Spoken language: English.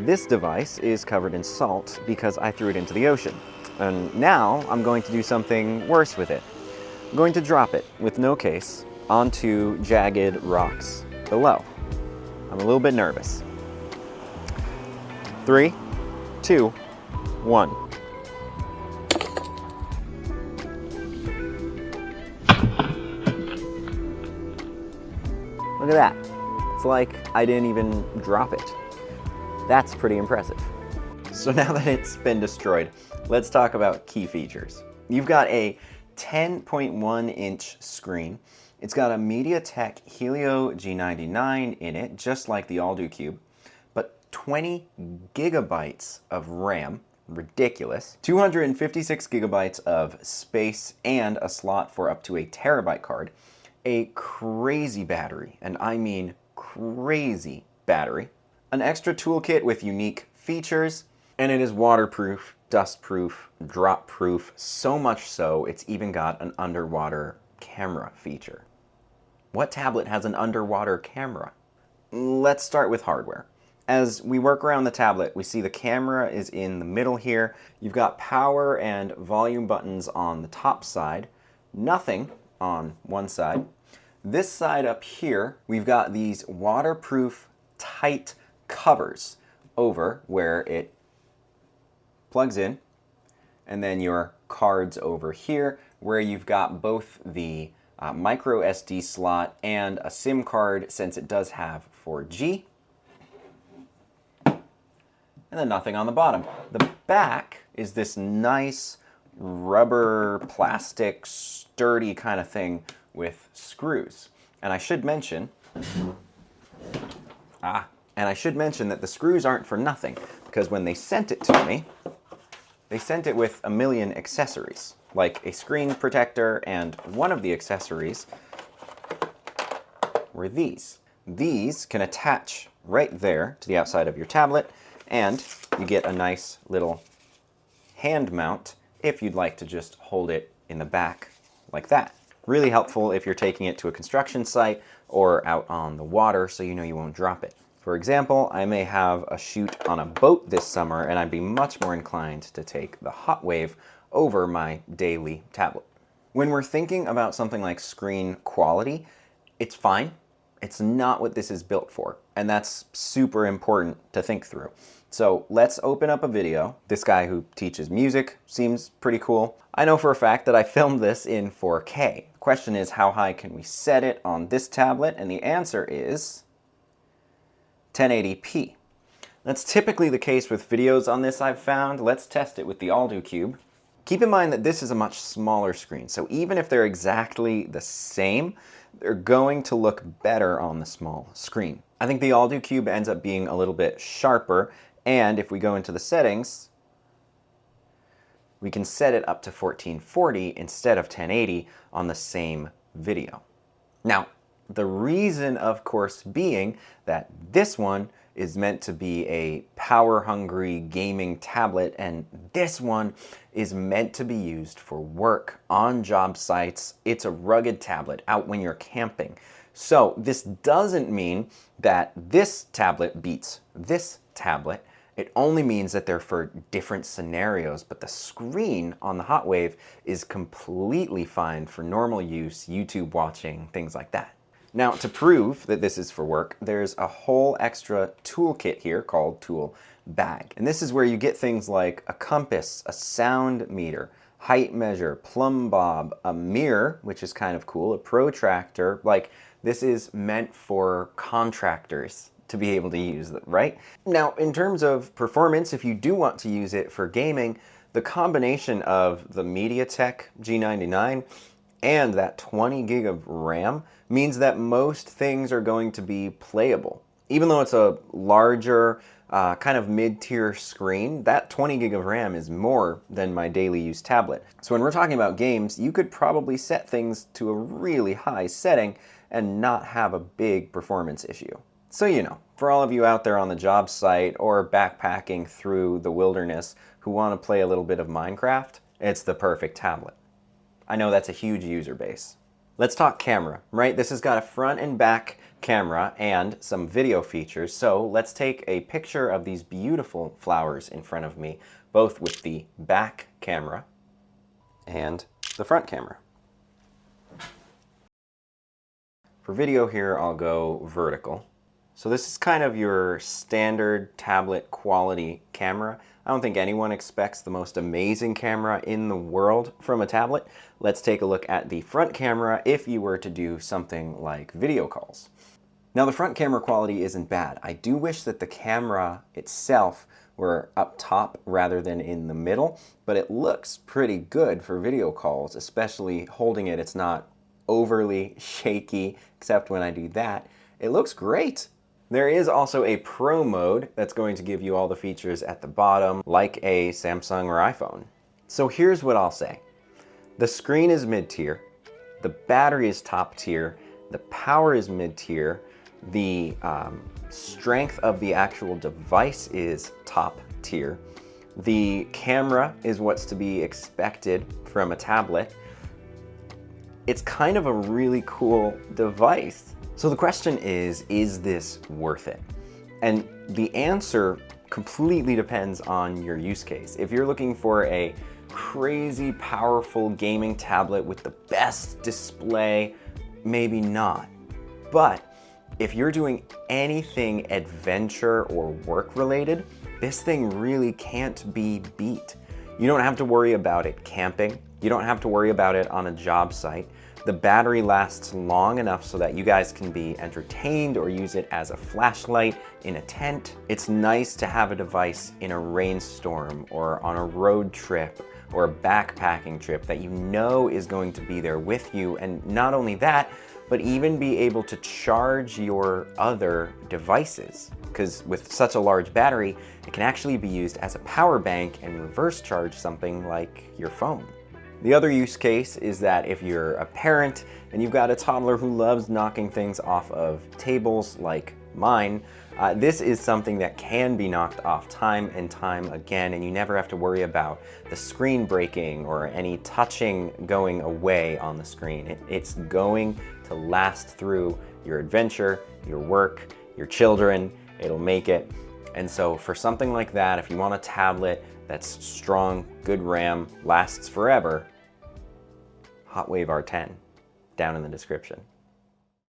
This device is covered in salt because I threw it into the ocean. And now I'm going to do something worse with it. I'm going to drop it with no case onto jagged rocks below. I'm a little bit nervous. 3, 2, 1. Look at that. It's like I didn't even drop it. That's pretty impressive. So now that it's been destroyed, let's talk about key features. You've got a 10.1-inch screen. It's got a MediaTek Helio G99 in it, just like the AllDo Cube, but 20 gigabytes of RAM, ridiculous, 256 gigabytes of space and a slot for up to a terabyte card, a crazy battery, and I mean crazy battery, an extra toolkit with unique features, and it is waterproof, dustproof, drop-proof, so much so it's even got an underwater camera feature. What tablet has an underwater camera? Let's start with hardware. As we work around the tablet, we see the camera is in the middle here. You've got power and volume buttons on the top side, nothing on one side. This side up here, we've got these waterproof, tight covers over where it plugs in, and then your cards over here where you've got both the micro SD slot and a SIM card, since it does have 4G, and then nothing on the bottom. The back is this nice rubber, plastic, sturdy kind of thing with screws. And I should mention, that the screws aren't for nothing, because when they sent it to me, they sent it with a million accessories, like a screen protector, and one of the accessories were these. These can attach right there to the outside of your tablet, and you get a nice little hand mount if you'd like to just hold it in the back like that. Really helpful if you're taking it to a construction site or out on the water so you know you won't drop it. For example, I may have a shoot on a boat this summer and I'd be much more inclined to take the HotWav over my daily tablet. When we're thinking about something like screen quality, it's fine. It's not what this is built for, and that's super important to think through. So let's open up a video. This guy who teaches music seems pretty cool. I know for a fact that I filmed this in 4K. The question is, how high can we set it on this tablet? And the answer is 1080p. That's typically the case with videos on this, I've found. Let's test it with the AllDo Cube. Keep in mind that this is a much smaller screen, so even if they're exactly the same, they're going to look better on the small screen. I think the AllDo Cube ends up being a little bit sharper, and if we go into the settings, we can set it up to 1440 instead of 1080 on the same video. Now, the reason, of course, being that this one is meant to be a power-hungry gaming tablet, and this one is meant to be used for work on job sites. It's a rugged tablet out when you're camping. So this doesn't mean that this tablet beats this tablet. It only means that they're for different scenarios, but the screen on the HotWav is completely fine for normal use, YouTube watching, things like that. Now, to prove that this is for work, there's a whole extra toolkit here called Tool Bag. And this is where you get things like a compass, a sound meter, height measure, plumb bob, a mirror, which is kind of cool, a protractor. Like, this is meant for contractors to be able to use it, right? Now, in terms of performance, if you do want to use it for gaming, the combination of the MediaTek G99 and that 20 gig of RAM means that most things are going to be playable. Even though it's a larger, kind of mid-tier screen, that 20 gig of RAM is more than my daily use tablet. So when we're talking about games, you could probably set things to a really high setting and not have a big performance issue. So you know, for all of you out there on the job site or backpacking through the wilderness who want to play a little bit of Minecraft, it's the perfect tablet. I know that's a huge user base. Let's talk camera, right? This has got a front and back camera and some video features. So let's take a picture of these beautiful flowers in front of me, both with the back camera and the front camera. For video here, I'll go vertical. So this is kind of your standard tablet quality camera. I don't think anyone expects the most amazing camera in the world from a tablet. Let's take a look at the front camera if you were to do something like video calls. Now the front camera quality isn't bad. I do wish that the camera itself were up top rather than in the middle, but it looks pretty good for video calls, especially holding it. It's not overly shaky, except when I do that. It looks great. There is also a Pro mode that's going to give you all the features at the bottom, like a Samsung or iPhone. So here's what I'll say. The screen is mid-tier, the battery is top tier, the power is mid-tier, the strength of the actual device is top tier, the camera is what's to be expected from a tablet. It's kind of a really cool device. So the question is this worth it? And the answer completely depends on your use case. If you're looking for a crazy powerful gaming tablet with the best display, maybe not. But if you're doing anything adventure or work related, this thing really can't be beat. You don't have to worry about it camping. You don't have to worry about it on a job site. The battery lasts long enough so that you guys can be entertained or use it as a flashlight in a tent. It's nice to have a device in a rainstorm or on a road trip or a backpacking trip that you know is going to be there with you. And not only that, but even be able to charge your other devices. Because with such a large battery, it can actually be used as a power bank and reverse charge something like your phone. The other use case is that if you're a parent and you've got a toddler who loves knocking things off of tables like mine, this is something that can be knocked off time and time again, and you never have to worry about the screen breaking or any touching going away on the screen. It's going to last through your adventure, your work, your children. It'll make it. And so for something like that, if you want a tablet that's strong, good RAM, lasts forever, HotWav R10, down in the description.